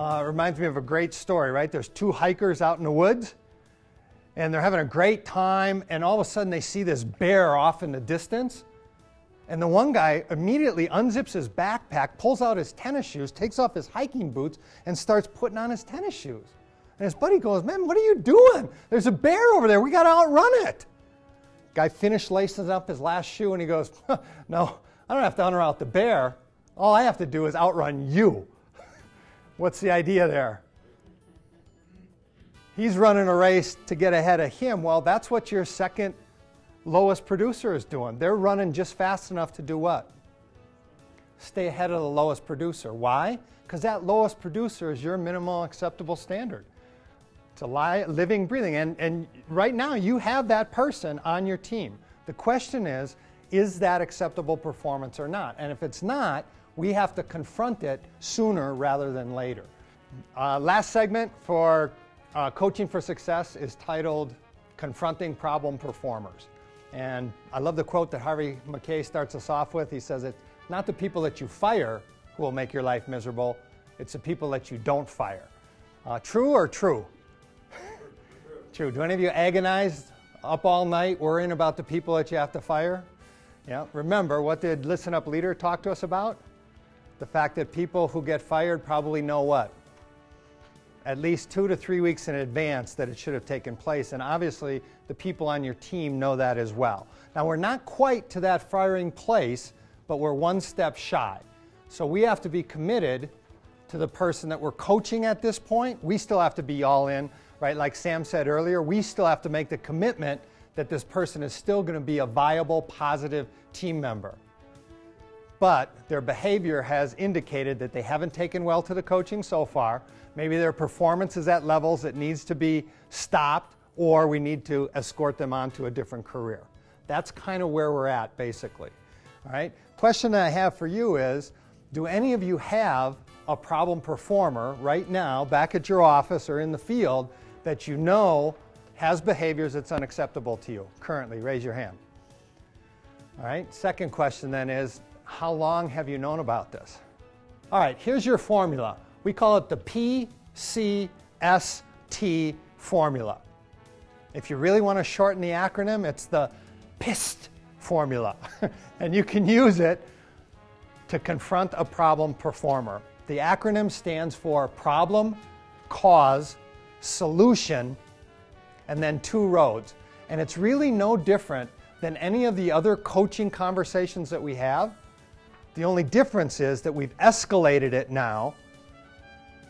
Reminds me of a great story, right? There's two hikers out in the woods, and they're having a great time, and all of a sudden they see this bear off in the distance. And the one guy immediately unzips his backpack, pulls out his tennis shoes, takes off his hiking boots, and starts putting on his tennis shoes. And his buddy goes, "Man, what are you doing? There's a bear over there. We got to outrun it." Guy finished lacing up his last shoe, and he goes, "No, I don't have to outrun the bear. All I have to do is outrun you." What's the idea there? He's running a race to get ahead of him. Well, that's what your second lowest producer is doing. They're running just fast enough to do what? Stay ahead of the lowest producer. Why? Because that lowest producer is your minimal acceptable standard. It's a living, breathing. And right now you have that person on your team. The question is that acceptable performance or not? And if it's not, we have to confront it sooner rather than later. Last segment for Coaching for Success is titled Confronting Problem Performers. And I love the quote that Harvey McKay starts us off with. He says, "It's not the people that you fire who will make your life miserable, it's the people that you don't fire." True or true? True. Do any of you agonize up all night worrying about the people that you have to fire? Yeah. Remember, what did Listen Up Leader talk to us about? The fact that people who get fired probably know what? At least 2 to 3 weeks in advance that it should have taken place. And obviously, the people on your team know that as well. Now, we're not quite to that firing place, but we're one step shy. So we have to be committed to the person that we're coaching at this point. We still have to be all in, right? Like Sam said earlier, we still have to make the commitment that this person is still going to be a viable, positive team member. But their behavior has indicated that they haven't taken well to the coaching so far. Maybe their performance is at levels that needs to be stopped, or we need to escort them on to a different career. That's kind of where we're at, basically. All right? Question that I have for you is, do any of you have a problem performer right now back at your office or in the field that you know has behaviors that's unacceptable to you currently? Raise your hand. All right? Second question then is, how long have you known about this? All right, here's your formula. We call it the PCST formula. If you really want to shorten the acronym, it's the PIST formula. And you can use it to confront a problem performer. The acronym stands for problem, cause, solution, and then 2 roads. And it's really no different than any of the other coaching conversations that we have. The only difference is that we've escalated it now.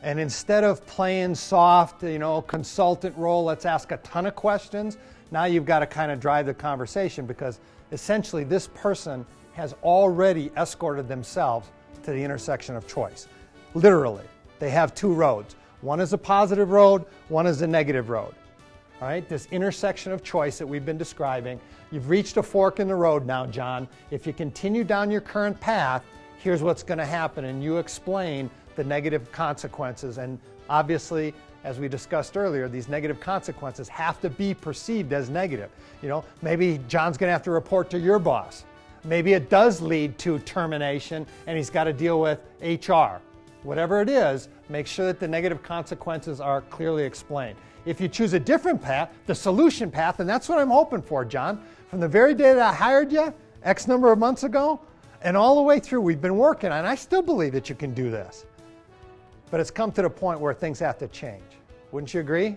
And instead of playing soft, consultant role, let's ask a ton of questions, now you've got to kind of drive the conversation, because essentially this person has already escorted themselves to the intersection of choice. Literally, they have 2 roads. One is a positive road, one is a negative road. All right, this intersection of choice that we've been describing, you've reached a fork in the road now, John. If you continue down your current path, here's what's going to happen, and you explain the negative consequences. And obviously, as we discussed earlier, these negative consequences have to be perceived as negative. Maybe John's going to have to report to your boss. Maybe it does lead to termination, and he's got to deal with HR. Whatever it is, make sure that the negative consequences are clearly explained. If you choose a different path, the solution path, and that's what I'm hoping for, John. From the very day that I hired you, X number of months ago, and all the way through, we've been working on it, and I still believe that you can do this. But it's come to the point where things have to change. Wouldn't you agree?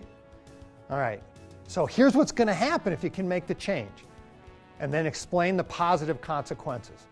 All right. So here's what's going to happen if you can make the change. And then explain the positive consequences.